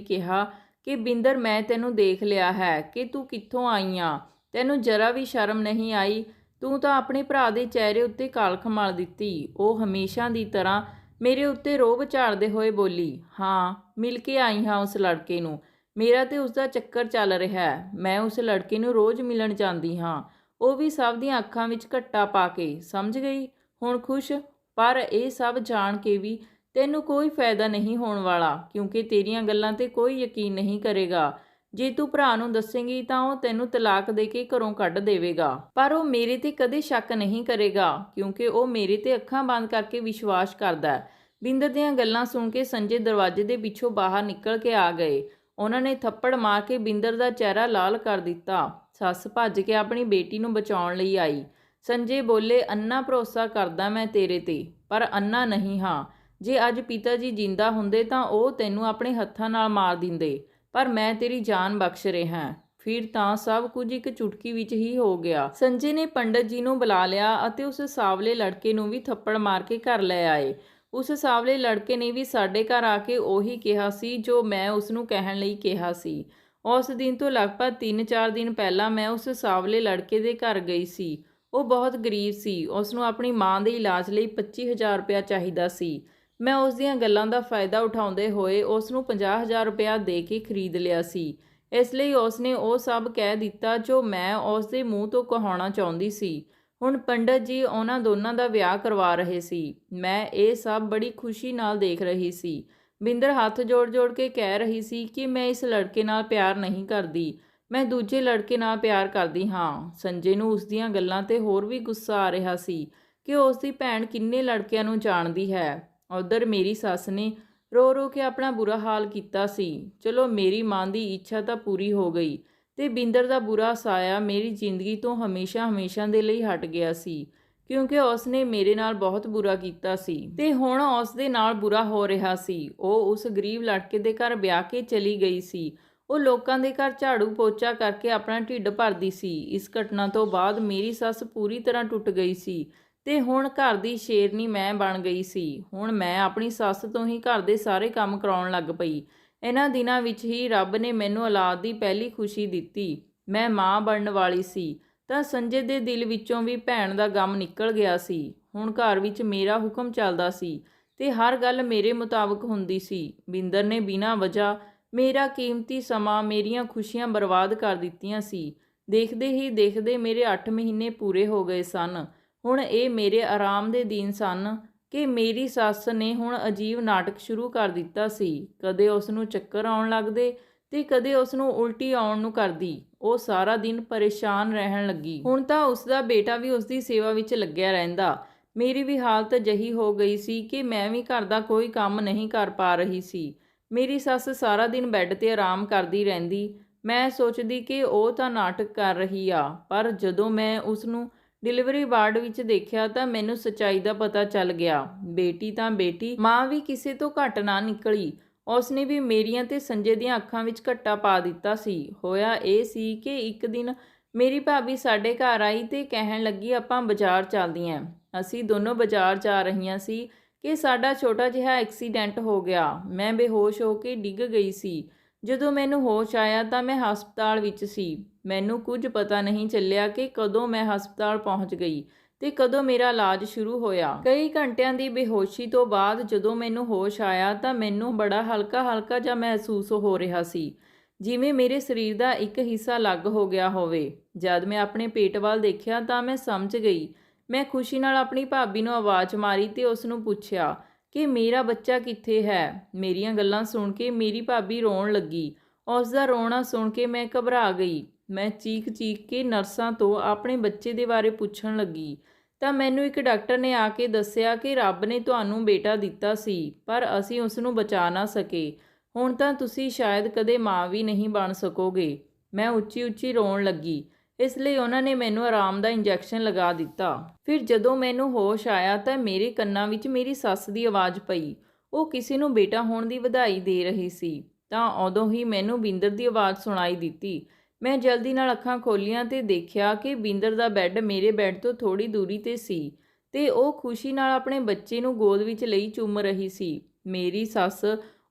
ਕਿਹਾ ਕਿ ਬਿੰਦਰ, ਮੈਂ ਤੈਨੂੰ ਦੇਖ ਲਿਆ ਹੈ ਕਿ ਤੂੰ ਕਿੱਥੋਂ ਆਈ ਆਂ। ਤੈਨੂੰ ਜਰਾ ਵੀ ਸ਼ਰਮ ਨਹੀਂ ਆਈ। ਤੂੰ ਤਾਂ ਆਪਣੇ ਭਰਾ ਦੇ ਚਿਹਰੇ ਉੱਤੇ ਕਾਲਖ ਮਲ ਦਿੱਤੀ। ਉਹ ਹਮੇਸ਼ਾ ਦੀ ਤਰ੍ਹਾਂ ਮੇਰੇ ਉੱਤੇ ਰੋਹਬ ਝਾੜਦੇ ਹੋਏ ਬੋਲੀ, ਹਾਂ, ਮਿਲ ਕੇ ਆਈ ਹਾਂ ਉਸ ਲੜਕੇ ਨੂੰ। ਮੇਰਾ ਤੇ ਉਸ ਦਾ ਚੱਕਰ ਚੱਲ ਰਿਹਾ ਹੈ। ਮੈਂ ਉਸ ਲੜਕੇ ਨੂੰ ਰੋਜ਼ ਮਿਲਣ ਜਾਂਦੀ ਹਾਂ, ਉਹ ਵੀ ਸਭ ਦੀਆਂ ਅੱਖਾਂ ਵਿੱਚ ਘੱਟਾ ਪਾ ਕੇ। ਸਮਝ ਗਈ? ਹੁਣ ਖੁਸ਼? ਪਰ ਇਹ ਸਭ ਜਾਣ ਕੇ ਵੀ ਤੈਨੂੰ ਕੋਈ ਫਾਇਦਾ ਨਹੀਂ ਹੋਣ ਵਾਲਾ, ਕਿਉਂਕਿ ਤੇਰੀਆਂ ਗੱਲਾਂ 'ਤੇ ਕੋਈ ਯਕੀਨ ਨਹੀਂ ਕਰੇਗਾ। ਜੇ ਤੂੰ ਭਰਾ ਨੂੰ ਦੱਸੇਂਗੀ ਤਾਂ ਉਹ ਤੈਨੂੰ ਤਲਾਕ ਦੇ ਕੇ ਘਰੋਂ ਕੱਢ ਦੇਵੇਗਾ। ਪਰ ਉਹ ਮੇਰੇ 'ਤੇ ਕਦੇ ਸ਼ੱਕ ਨਹੀਂ ਕਰੇਗਾ, ਕਿਉਂਕਿ ਉਹ ਮੇਰੇ 'ਤੇ ਅੱਖਾਂ ਬੰਦ ਕਰਕੇ ਵਿਸ਼ਵਾਸ ਕਰਦਾ ਹੈ। ਬਿੰਦਰ ਦੀਆਂ ਗੱਲਾਂ ਸੁਣ ਕੇ ਸੰਜੇ ਦਰਵਾਜ਼ੇ ਦੇ ਪਿੱਛੋਂ ਬਾਹਰ ਨਿਕਲ ਕੇ ਆ ਗਏ। ਉਹਨਾਂ ਨੇ ਥੱਪੜ ਮਾਰ ਕੇ ਬਿੰਦਰ ਦਾ ਚਿਹਰਾ ਲਾਲ ਕਰ ਦਿੱਤਾ। ਸੱਸ ਭੱਜ ਕੇ ਆਪਣੀ ਬੇਟੀ ਨੂੰ ਬਚਾਉਣ ਲਈ ਆਈ। ਸੰਜੇ ਬੋਲੇ, ਅੰਨਾ ਭਰੋਸਾ ਕਰਦਾ ਮੈਂ ਤੇਰੇ 'ਤੇ, ਪਰ ਅੰਨਾ ਨਹੀਂ ਹਾਂ। ਜੇ ਅੱਜ ਪਿਤਾ ਜੀ ਜਿੰਦਾ ਹੁੰਦੇ ਤਾਂ ਉਹ ਤੈਨੂੰ ਆਪਣੇ ਹੱਥਾਂ ਨਾਲ ਮਾਰ ਦਿੰਦੇ, ਪਰ ਮੈਂ ਤੇਰੀ ਜਾਨ ਬਖਸ਼ ਰਿਹਾ। ਫਿਰ ਤਾਂ ਸਭ ਕੁਝ ਇੱਕ ਚੁਟਕੀ ਵਿੱਚ ਹੀ ਹੋ ਗਿਆ। ਸੰਜੇ ਨੇ ਪੰਡਤ ਜੀ ਨੂੰ ਬੁਲਾ ਲਿਆ ਅਤੇ ਉਸ ਸਾਵਲੇ ਲੜਕੇ ਨੂੰ ਵੀ ਥੱਪੜ ਮਾਰ ਕੇ ਘਰ ਲੈ ਆਏ। ਉਸ ਸਾਵਲੇ ਲੜਕੇ ਨੇ ਵੀ ਸਾਡੇ ਘਰ ਆ ਕੇ ਉਹੀ ਕਿਹਾ ਸੀ ਜੋ ਮੈਂ ਉਸ ਨੂੰ ਕਹਿਣ ਲਈ ਕਿਹਾ ਸੀ। ਉਸ ਦਿਨ ਤੋਂ ਲਗਭਗ 3-4 ਦਿਨ ਪਹਿਲਾਂ ਮੈਂ ਉਸ ਸਾਵਲੇ ਲੜਕੇ ਦੇ ਘਰ ਗਈ ਸੀ। ਉਹ ਬਹੁਤ ਗਰੀਬ ਸੀ। ਉਸ ਨੂੰ ਆਪਣੀ ਮਾਂ ਦੇ ਇਲਾਜ ਲਈ 25,000 ਰੁਪਇਆ ਚਾਹੀਦਾ ਸੀ। ਮੈਂ ਉਸ ਦੀਆਂ ਗੱਲਾਂ ਦਾ ਫਾਇਦਾ ਉਠਾਉਂਦੇ ਹੋਏ ਉਸ ਨੂੰ 50,000 ਰੁਪਇਆ ਦੇ ਕੇ ਖਰੀਦ ਲਿਆ ਸੀ। ਇਸ ਲਈ ਉਸ ਨੇ ਉਹ ਸਭ ਕਹਿ ਦਿੱਤਾ ਜੋ ਮੈਂ ਉਸ ਦੇ ਮੂੰਹ ਤੋਂ ਕਹਾਉਣਾ ਚਾਹੁੰਦੀ ਸੀ। ਹੁਣ ਪੰਡਤ ਜੀ ਉਹਨਾਂ ਦੋਨਾਂ ਦਾ ਵਿਆਹ ਕਰਵਾ ਰਹੇ ਸੀ। ਮੈਂ ਇਹ ਸਭ ਬੜੀ ਖੁਸ਼ੀ ਨਾਲ ਦੇਖ ਰਹੀ ਸੀ। ਬਿੰਦਰ ਹੱਥ ਜੋੜ ਜੋੜ ਕੇ ਕਹਿ ਰਹੀ ਸੀ ਕਿ ਮੈਂ ਇਸ ਲੜਕੇ ਨਾਲ ਪਿਆਰ ਨਹੀਂ ਕਰਦੀ, ਮੈਂ ਦੂਜੇ ਲੜਕੇ ਨਾਲ ਪਿਆਰ ਕਰਦੀ ਹਾਂ। ਸੰਜੇ ਨੂੰ ਉਸ ਦੀਆਂ ਗੱਲਾਂ 'ਤੇ ਹੋਰ ਵੀ ਗੁੱਸਾ ਆ ਰਿਹਾ ਸੀ ਕਿ ਉਸ ਦੀ ਭੈਣ ਕਿੰਨੇ ਲੜਕਿਆਂ ਨੂੰ ਜਾਣਦੀ ਹੈ। ਉੱਧਰ ਮੇਰੀ ਸੱਸ ਨੇ ਰੋ ਰੋ ਕੇ ਆਪਣਾ ਬੁਰਾ ਹਾਲ ਕੀਤਾ ਸੀ। ਚਲੋ, ਮੇਰੀ ਮਾਂ ਦੀ ਇੱਛਾ ਤਾਂ ਪੂਰੀ ਹੋ ਗਈ ਤੇ ਬਿੰਦਰ ਦਾ ਬੁਰਾ ਸਾਇਆ ਮੇਰੀ ਜ਼ਿੰਦਗੀ ਤੋਂ ਹਮੇਸ਼ਾ ਦੇ ਲਈ ਹਟ ਗਿਆ ਸੀ, ਕਿਉਂਕਿ ਉਸ ਨੇ ਮੇਰੇ ਨਾਲ ਬਹੁਤ ਬੁਰਾ ਕੀਤਾ ਸੀ ਤੇ ਹੁਣ ਉਸ ਦੇ ਨਾਲ ਬੁਰਾ ਹੋ ਰਿਹਾ ਸੀ। ਉਹ ਉਸ ਗਰੀਬ ਲੜਕੇ ਦੇ ਘਰ ਵਿਆਹ ਕੇ ਚਲੀ ਗਈ ਸੀ। ਉਹ ਲੋਕਾਂ ਦੇ ਘਰ ਝਾੜੂ ਪੋਚਾ ਕਰਕੇ ਆਪਣਾ ਢਿੱਡ ਭਰਦੀ ਸੀ। ਇਸ ਘਟਨਾ ਤੋਂ ਬਾਅਦ ਮੇਰੀ ਸੱਸ ਪੂਰੀ ਤਰ੍ਹਾਂ ਟੁੱਟ ਗਈ ਸੀ ਤੇ ਹੁਣ ਘਰ ਦੀ ਸ਼ੇਰਨੀ ਮੈਂ ਬਣ ਗਈ ਸੀ। ਹੁਣ ਮੈਂ ਆਪਣੀ ਸੱਸ ਤੋਂ ਹੀ ਘਰ ਦੇ ਸਾਰੇ ਕੰਮ ਕਰਾਉਣ ਲੱਗ ਪਈ। ਇਹਨਾਂ ਦਿਨਾਂ ਵਿੱਚ ਹੀ ਰੱਬ ਨੇ ਮੈਨੂੰ ਔਲਾਦ ਦੀ ਪਹਿਲੀ ਖੁਸ਼ੀ ਦਿੱਤੀ। ਮੈਂ ਮਾਂ ਬਣਨ ਵਾਲੀ ਸੀ ਤਾਂ ਸੰਜੇ ਦੇ ਦਿਲ ਵਿੱਚੋਂ ਵੀ ਭੈਣ ਦਾ ਗਮ ਨਿਕਲ ਗਿਆ ਸੀ। ਹੁਣ ਘਰ ਵਿੱਚ ਮੇਰਾ ਹੁਕਮ ਚੱਲਦਾ ਸੀ ਤੇ ਹਰ ਗੱਲ ਮੇਰੇ ਮੁਤਾਬਕ ਹੁੰਦੀ ਸੀ। ਬਿੰਦਰ ਨੇ ਬਿਨਾਂ ਵਜ੍ਹਾ ਮੇਰਾ ਕੀਮਤੀ ਸਮਾਂ, ਮੇਰੀਆਂ ਖੁਸ਼ੀਆਂ ਬਰਬਾਦ ਕਰ ਦਿੱਤੀਆਂ ਸੀ। ਦੇਖਦੇ ਹੀ ਦੇਖਦੇ ਮੇਰੇ 8 ਮਹੀਨੇ ਪੂਰੇ ਹੋ ਗਏ ਸਨ। ਹੁਣ ਇਹ ਮੇਰੇ ਆਰਾਮ ਦੇ ਦਿਨ ਸਨ ਕਿ ਮੇਰੀ ਸੱਸ ਨੇ ਹੁਣ ਅਜੀਬ ਨਾਟਕ ਸ਼ੁਰੂ ਕਰ ਦਿੱਤਾ ਸੀ। ਕਦੇ ਉਸ ਨੂੰ ਚੱਕਰ ਆਉਣ ਲੱਗਦੇ ਤੇ ਕਦੇ ਉਸ ਨੂੰ ਉਲਟੀ ਆਉਣ ਨੂੰ ਕਰਦੀ। ਉਹ ਸਾਰਾ ਦਿਨ ਪਰੇਸ਼ਾਨ ਰਹਿਣ ਲੱਗੀ। ਹੁਣ ਤਾਂ ਉਸ ਦਾ ਬੇਟਾ ਵੀ ਉਸ ਦੀ ਸੇਵਾ ਵਿੱਚ ਲੱਗਿਆ ਰਹਿੰਦਾ। ਮੇਰੀ ਵੀ ਹਾਲਤ ਅਜਿਹੀ ਹੋ ਗਈ ਸੀ ਕਿ ਮੈਂ ਵੀ ਘਰ ਦਾ ਕੋਈ ਕੰਮ ਨਹੀਂ ਕਰ ਪਾ ਰਹੀ ਸੀ। ਮੇਰੀ ਸੱਸ ਸਾਰਾ ਦਿਨ ਬੈੱਡ 'ਤੇ ਆਰਾਮ ਕਰਦੀ ਰਹਿੰਦੀ। ਮੈਂ ਸੋਚਦੀ ਕਿ ਉਹ ਤਾਂ ਨਾਟਕ ਕਰ ਰਹੀ ਆ, ਪਰ ਜਦੋਂ ਮੈਂ ਉਸ ਨੂੰ ਡਿਲੀਵਰੀ ਵਾਰਡ ਵਿੱਚ ਦੇਖਿਆ ਤਾਂ ਮੈਨੂੰ ਸੱਚਾਈ ਦਾ ਪਤਾ ਚੱਲ ਗਿਆ। ਬੇਟੀ ਤਾਂ ਬੇਟੀ, ਮਾਂ ਵੀ ਕਿਸੇ ਤੋਂ ਘੱਟ ਨਾ ਨਿਕਲੀ। ਉਸਨੇ ਵੀ ਮੇਰੀਆਂ ਤੇ ਸੰਜੇ ਦੀਆਂ ਅੱਖਾਂ ਵਿੱਚ ਘੱਟਾ ਪਾ ਦਿੱਤਾ ਸੀ। ਹੋਇਆ ਇਹ ਸੀ ਕਿ ਇੱਕ ਦਿਨ ਮੇਰੀ ਭਾਬੀ ਸਾਡੇ ਘਰ ਆਈ ਤੇ ਕਹਿਣ ਲੱਗੀ, ਆਪਾਂ ਬਾਜ਼ਾਰ ਚੱਲਦੀਆਂ। ਅਸੀਂ ਦੋਨੋਂ ਬਾਜ਼ਾਰ ਜਾ ਰਹੀਆਂ ਸੀ ਕਿ ਸਾਡਾ ਛੋਟਾ ਜਿਹਾ ਐਕਸੀਡੈਂਟ ਹੋ ਗਿਆ। ਮੈਂ ਬੇਹੋਸ਼ ਹੋ ਕੇ ਡਿੱਗ ਗਈ ਸੀ। ਜਦੋਂ ਮੈਨੂੰ ਹੋਸ਼ ਆਇਆ ਤਾਂ ਮੈਂ ਹਸਪਤਾਲ ਵਿੱਚ ਸੀ। ਮੈਨੂੰ ਕੁਝ ਪਤਾ ਨਹੀਂ ਚੱਲਿਆ ਕਿ ਕਦੋਂ ਮੈਂ ਹਸਪਤਾਲ ਪਹੁੰਚ ਗਈ ਤੇ ਕਦੋਂ ਮੇਰਾ ਇਲਾਜ ਸ਼ੁਰੂ ਹੋਇਆ। ਕਈ ਘੰਟਿਆਂ ਦੀ ਬੇਹੋਸ਼ੀ ਤੋਂ ਬਾਅਦ ਜਦੋਂ ਮੈਨੂੰ ਹੋਸ਼ ਆਇਆ ਤਾਂ ਮੈਨੂੰ ਬੜਾ ਹਲਕਾ ਜਿਹਾ ਮਹਿਸੂਸ ਹੋ ਰਿਹਾ ਸੀ, ਜਿਵੇਂ ਮੇਰੇ ਸਰੀਰ ਦਾ ਇੱਕ ਹਿੱਸਾ ਅਲੱਗ ਹੋ ਗਿਆ ਹੋਵੇ। ਜਦ ਮੈਂ ਆਪਣੇ ਪੇਟ ਵੱਲ ਦੇਖਿਆ ਤਾਂ ਮੈਂ ਸਮਝ ਗਈ। ਮੈਂ ਖੁਸ਼ੀ ਨਾਲ ਆਪਣੀ ਭਾਬੀ ਨੂੰ ਆਵਾਜ਼ ਮਾਰੀ ਤੇ ਉਸ ਨੂੰ ਪੁੱਛਿਆ ਕਿ ਮੇਰਾ ਬੱਚਾ ਕਿੱਥੇ ਹੈ। ਮੇਰੀਆਂ ਗੱਲਾਂ ਸੁਣ ਕੇ ਮੇਰੀ ਭਾਬੀ ਰੋਣ ਲੱਗੀ। ਉਸ ਦਾ ਰੋਣਾ ਸੁਣ ਕੇ ਮੈਂ ਘਬਰਾ ਗਈ। ਮੈਂ ਚੀਕ ਕੇ ਨਰਸਾਂ ਤੋਂ ਆਪਣੇ ਬੱਚੇ ਦੇ ਬਾਰੇ ਪੁੱਛਣ ਲੱਗੀ ਤਾਂ ਮੈਨੂੰ ਇੱਕ ਡਾਕਟਰ ਨੇ ਆ ਕੇ ਦੱਸਿਆ ਕਿ ਰੱਬ ਨੇ ਤੁਹਾਨੂੰ ਬੇਟਾ ਦਿੱਤਾ ਸੀ, ਪਰ ਅਸੀਂ ਉਸ ਨੂੰ ਬਚਾ ਨਾ ਸਕੇ। ਹੁਣ ਤਾਂ ਤੁਸੀਂ ਸ਼ਾਇਦ ਕਦੇ ਮਾਂ ਵੀ ਨਹੀਂ ਬਣ ਸਕੋਗੇ। ਮੈਂ ਉੱਚੀ ਰੋਣ ਲੱਗੀ। ਇਸ ਲਈ ਉਹਨਾਂ ਨੇ ਮੈਨੂੰ ਆਰਾਮ ਦਾ ਇੰਜੈਕਸ਼ਨ ਲਗਾ ਦਿੱਤਾ। ਫਿਰ ਜਦੋਂ ਮੈਨੂੰ ਹੋਸ਼ ਆਇਆ ਤਾਂ ਮੇਰੇ ਕੰਨਾਂ ਵਿੱਚ ਮੇਰੀ ਸੱਸ ਦੀ ਆਵਾਜ਼ ਪਈ। ਉਹ ਕਿਸੇ ਨੂੰ ਬੇਟਾ ਹੋਣ ਦੀ ਵਧਾਈ ਦੇ ਰਹੀ ਸੀ। ਤਾਂ ਉਦੋਂ ਹੀ ਮੈਨੂੰ ਬਿੰਦਰ ਦੀ ਆਵਾਜ਼ ਸੁਣਾਈ ਦਿੱਤੀ। ਮੈਂ ਜਲਦੀ ਨਾਲ ਅੱਖਾਂ ਖੋਲ੍ਹੀਆਂ ਤੇ ਦੇਖਿਆ ਕਿ ਬਿੰਦਰ ਦਾ ਬੈੱਡ ਮੇਰੇ ਬੈੱਡ ਤੋਂ ਥੋੜ੍ਹੀ ਦੂਰੀ 'ਤੇ ਸੀ ਤੇ ਉਹ ਖੁਸ਼ੀ ਨਾਲ ਆਪਣੇ ਬੱਚੇ ਨੂੰ ਗੋਦ ਵਿੱਚ ਲਈ ਚੁੰਮ ਰਹੀ ਸੀ। ਮੇਰੀ ਸੱਸ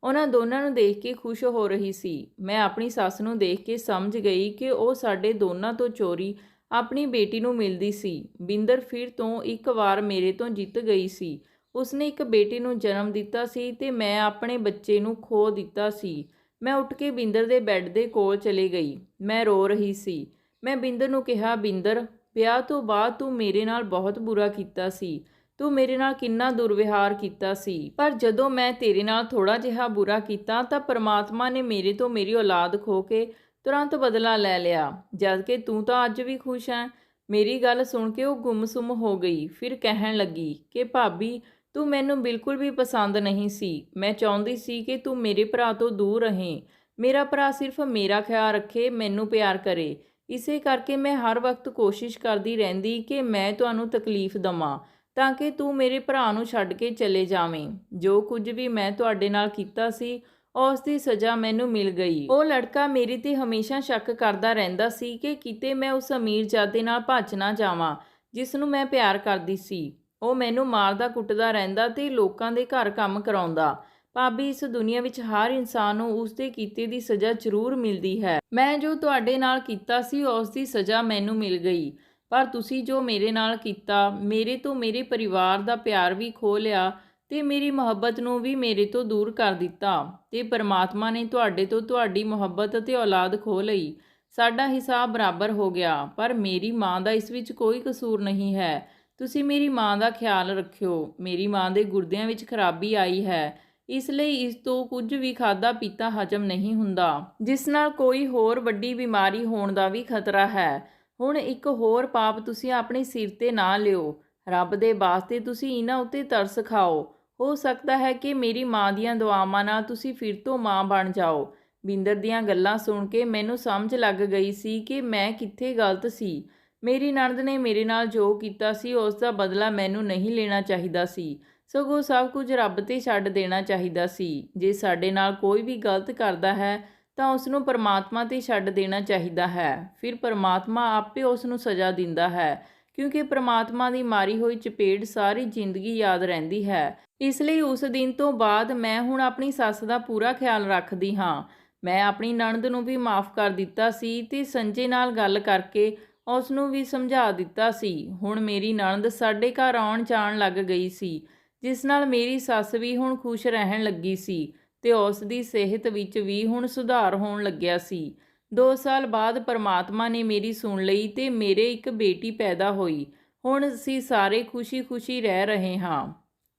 ਉਹਨਾਂ ਦੋਨਾਂ ਨੂੰ ਦੇਖ ਕੇ ਖੁਸ਼ ਹੋ ਰਹੀ ਸੀ। ਮੈਂ ਆਪਣੀ ਸੱਸ ਨੂੰ ਦੇਖ ਕੇ ਸਮਝ ਗਈ ਕਿ ਉਹ ਸਾਡੇ ਦੋਨਾਂ ਤੋਂ ਚੋਰੀ ਆਪਣੀ ਬੇਟੀ ਨੂੰ ਮਿਲਦੀ ਸੀ। ਬਿੰਦਰ ਫਿਰ ਤੋਂ ਇੱਕ ਵਾਰ ਮੇਰੇ ਤੋਂ ਜਿੱਤ ਗਈ ਸੀ। ਉਸਨੇ ਇੱਕ ਬੇਟੀ ਨੂੰ ਜਨਮ ਦਿੱਤਾ ਸੀ ਤੇ ਮੈਂ ਆਪਣੇ ਬੱਚੇ ਨੂੰ ਖੋ ਦਿੱਤਾ ਸੀ। ਮੈਂ ਉੱਠ ਕੇ ਬਿੰਦਰ ਦੇ ਬੈੱਡ ਦੇ ਕੋਲ ਚਲੀ ਗਈ। ਮੈਂ ਰੋ ਰਹੀ ਸੀ। ਮੈਂ ਬਿੰਦਰ ਨੂੰ ਕਿਹਾ, ਬਿੰਦਰ, ਵਿਆਹ ਤੋਂ ਬਾਅਦ ਤੂੰ ਮੇਰੇ ਨਾਲ ਬਹੁਤ ਬੁਰਾ ਕੀਤਾ ਸੀ। ਤੂੰ ਮੇਰੇ ਨਾਲ ਕਿੰਨਾ ਦੁਰਵਿਹਾਰ ਕੀਤਾ ਸੀ, ਪਰ ਜਦੋਂ ਮੈਂ ਤੇਰੇ ਨਾਲ ਥੋੜਾ ਜਿਹਾ ਬੁਰਾ ਕੀਤਾ ਤਾਂ ਪਰਮਾਤਮਾ ਨੇ ਮੇਰੇ ਤੋਂ ਮੇਰੀ ਔਲਾਦ ਖੋ ਕੇ ਤੁਰੰਤ ਬਦਲਾ ਲੈ ਲਿਆ, ਜਦਕਿ ਤੂੰ ਤਾਂ ਅੱਜ ਵੀ ਖੁਸ਼ ਹੈ। ਮੇਰੀ ਗੱਲ ਸੁਣ ਕੇ ਉਹ ਗੁੰਮਸੁੰਮ ਹੋ ਗਈ। ਫਿਰ ਕਹਿਣ ਲੱਗੀ ਕਿ ਭਾਬੀ, ਤੂੰ ਮੈਨੂੰ ਬਿਲਕੁਲ ਵੀ ਪਸੰਦ ਨਹੀਂ ਸੀ। ਮੈਂ ਚਾਹੁੰਦੀ ਸੀ ਕਿ ਤੂੰ ਮੇਰੇ ਭਰਾ ਤੋਂ ਦੂਰ ਰਹੇ। ਮੇਰਾ ਭਰਾ ਸਿਰਫ ਮੇਰਾ ਖਿਆਲ ਰੱਖੇ, ਮੈਨੂੰ ਪਿਆਰ ਕਰੇ। ਇਸੇ ਕਰਕੇ ਮੈਂ ਹਰ ਵਕਤ ਕੋਸ਼ਿਸ਼ ਕਰਦੀ ਰਹਿੰਦੀ ਕਿ ਮੈਂ ਤੁਹਾਨੂੰ ਤਕਲੀਫ ਦਵਾਂ ਤਾਂ ਕਿ ਤੂੰ ਮੇਰੇ ਭਰਾ ਨੂੰ ਛੱਡ ਕੇ ਚਲੇ ਜਾਵੇਂ। ਜੋ ਕੁਝ ਵੀ ਮੈਂ ਤੁਹਾਡੇ ਨਾਲ ਕੀਤਾ ਸੀ ਉਸ ਦੀ ਸਜ਼ਾ ਮੈਨੂੰ ਮਿਲ ਗਈ। ਉਹ ਲੜਕਾ ਮੇਰੇ ਤੇ ਹਮੇਸ਼ਾ ਸ਼ੱਕ ਕਰਦਾ ਰਹਿੰਦਾ ਸੀ ਕਿ ਕਿਤੇ ਮੈਂ ਉਸ ਅਮੀਰਜ਼ਾਦੇ ਨਾਲ ਭੱਜ ਨਾ ਜਾਵਾਂ ਜਿਸ ਨੂੰ ਮੈਂ ਪਿਆਰ ਕਰਦੀ ਸੀ। ਉਹ ਮੈਨੂੰ ਮਾਰਦਾ ਕੁੱਟਦਾ ਰਹਿੰਦਾ ਤੇ ਲੋਕਾਂ ਦੇ ਘਰ ਕੰਮ ਕਰਾਉਂਦਾ। ਭਾਬੀ, ਇਸ ਦੁਨੀਆ ਵਿੱਚ ਹਰ ਇਨਸਾਨ ਨੂੰ ਉਸ ਦੇ ਕੀਤੇ ਦੀ ਸਜ਼ਾ ਜ਼ਰੂਰ ਮਿਲਦੀ ਹੈ। ਮੈਂ ਜੋ ਤੁਹਾਡੇ ਨਾਲ ਕੀਤਾ ਸੀ ਉਸ ਦੀ ਸਜ਼ਾ ਮੈਨੂੰ ਮਿਲ ਗਈ, ਪਰ ਤੁਸੀਂ ਜੋ ਮੇਰੇ ਨਾਲ ਕੀਤਾ, ਮੇਰੇ ਤੋਂ ਮੇਰੇ ਪਰਿਵਾਰ ਦਾ ਪਿਆਰ ਵੀ ਖੋਹ ਲਿਆ ਤੇ ਮੇਰੀ ਮੁਹੱਬਤ ਨੂੰ ਵੀ ਮੇਰੇ ਤੋਂ ਦੂਰ ਕਰ ਦਿੱਤਾ ਤੇ ਪਰਮਾਤਮਾ ਨੇ ਤੁਹਾਡੇ ਤੋਂ ਤੁਹਾਡੀ ਮੁਹੱਬਤ ਅਤੇ ਔਲਾਦ ਖੋਹ ਲਈ। ਸਾਡਾ ਹਿਸਾਬ ਬਰਾਬਰ ਹੋ ਗਿਆ, ਪਰ ਮੇਰੀ ਮਾਂ ਦਾ ਇਸ ਵਿੱਚ ਕੋਈ ਕਸੂਰ ਨਹੀਂ ਹੈ। ਤੁਸੀਂ ਮੇਰੀ ਮਾਂ ਦਾ ਖਿਆਲ ਰੱਖਿਓ। ਮੇਰੀ ਮਾਂ ਦੇ ਗੁਰਦਿਆਂ ਵਿੱਚ ਖਰਾਬੀ ਆਈ ਹੈ, ਇਸ ਲਈ ਇਸ ਤੋਂ ਕੁਝ ਵੀ ਖਾਧਾ ਪੀਤਾ ਹਜਮ ਨਹੀਂ ਹੁੰਦਾ, ਜਿਸ ਨਾਲ ਕੋਈ ਹੋਰ ਵੱਡੀ ਬਿਮਾਰੀ ਹੋਣ ਦਾ ਵੀ ਖਤਰਾ ਹੈ। ਹੁਣ ਇੱਕ ਹੋਰ ਪਾਪ ਤੁਸੀਂ ਆਪਣੇ ਸਿਰ 'ਤੇ ਨਾ ਲਿਓ। ਰੱਬ ਦੇ ਵਾਸਤੇ ਤੁਸੀਂ ਇਹਨਾਂ ਉੱਤੇ ਤਰਸ ਖਾਓ। ਹੋ ਸਕਦਾ ਹੈ ਕਿ ਮੇਰੀ ਮਾਂ ਦੀਆਂ ਦੁਆਵਾਂ ਨਾਲ ਤੁਸੀਂ ਫਿਰ ਤੋਂ ਮਾਂ ਬਣ ਜਾਓ। ਬਿੰਦਰ ਦੀਆਂ ਗੱਲਾਂ ਸੁਣ ਕੇ ਮੈਨੂੰ ਸਮਝ ਲੱਗ ਗਈ ਸੀ ਕਿ ਮੈਂ ਕਿੱਥੇ ਗਲਤ ਸੀ। ਮੇਰੀ ਨਣਦ ਨੇ ਮੇਰੇ ਨਾਲ ਜੋ ਕੀਤਾ ਸੀ ਉਸ ਦਾ ਬਦਲਾ ਮੈਨੂੰ ਨਹੀਂ ਲੈਣਾ ਚਾਹੀਦਾ ਸੀ, ਸਗੋਂ ਸਭ ਕੁਝ ਰੱਬ 'ਤੇ ਛੱਡ ਦੇਣਾ ਚਾਹੀਦਾ ਸੀ। ਜੇ ਸਾਡੇ ਨਾਲ ਕੋਈ ਵੀ ਗਲਤ ਕਰਦਾ ਹੈ ਤਾਂ ਉਸ ਨੂੰ ਪਰਮਾਤਮਾ 'ਤੇ ਛੱਡ ਦੇਣਾ ਚਾਹੀਦਾ ਹੈ। ਫਿਰ ਪਰਮਾਤਮਾ ਆਪੇ ਉਸ ਨੂੰ ਸਜ਼ਾ ਦਿੰਦਾ ਹੈ, ਕਿਉਂਕਿ ਪਰਮਾਤਮਾ ਦੀ ਮਾਰੀ ਹੋਈ ਚਪੇੜ ਸਾਰੀ ਜ਼ਿੰਦਗੀ ਯਾਦ ਰਹਿੰਦੀ ਹੈ। ਇਸ ਲਈ ਉਸ ਦਿਨ ਤੋਂ ਬਾਅਦ ਮੈਂ ਹੁਣ ਆਪਣੀ ਸੱਸ ਦਾ ਪੂਰਾ ਖਿਆਲ ਰੱਖਦੀ ਹਾਂ। ਮੈਂ ਆਪਣੀ ਨਣਦ ਨੂੰ ਵੀ ਮਾफ़ ਕਰ ਦਿੱਤਾ ਸੀ ਤੇ ਸੰਜੇ ਨਾਲ ਗੱਲ ਕਰਕੇ ਉਸ ਨੂੰ ਵੀ ਸਮਝਾ ਦਿੱਤਾ ਸੀ। ਹੁਣ ਮੇਰੀ ਨਣਦ ਸਾਡੇ ਘਰ ਆਉਣ ਜਾਣ ਲੱਗ ਗਈ ਸੀ, ਜਿਸ ਨਾਲ ਮੇਰੀ ਸੱਸ ਵੀ ਹੁਣ ਖੁਸ਼ ਰਹਿਣ ਲੱਗੀ ਸੀ ਤੇ ਉਸ ਦੀ ਸਿਹਤ ਵਿੱਚ ਵੀ ਹੁਣ ਸੁਧਾਰ ਹੋਣ ਲੱਗਿਆ ਸੀ। 2 ਸਾਲ ਬਾਅਦ ਪਰਮਾਤਮਾ ਨੇ ਮੇਰੀ ਸੁਣ ਲਈ ਤੇ ਮੇਰੇ ਇੱਕ ਬੇਟੀ ਪੈਦਾ ਹੋਈ। ਹੁਣ ਅਸੀਂ ਸਾਰੇ ਖੁਸ਼ੀ ਰਹਿ ਰਹੇ ਹਾਂ।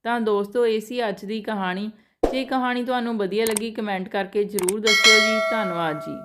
ਤਾਂ ਦੋਸਤੋ, ਇਹ ਸੀ ਅੱਜ ਦੀ ਕਹਾਣੀ। ਜੇ ਕਹਾਣੀ ਤੁਹਾਨੂੰ ਵਧੀਆ ਲੱਗੀ ਕਮੈਂਟ ਕਰਕੇ ਜ਼ਰੂਰ ਦੱਸਿਓ ਜੀ। ਧੰਨਵਾਦ ਜੀ।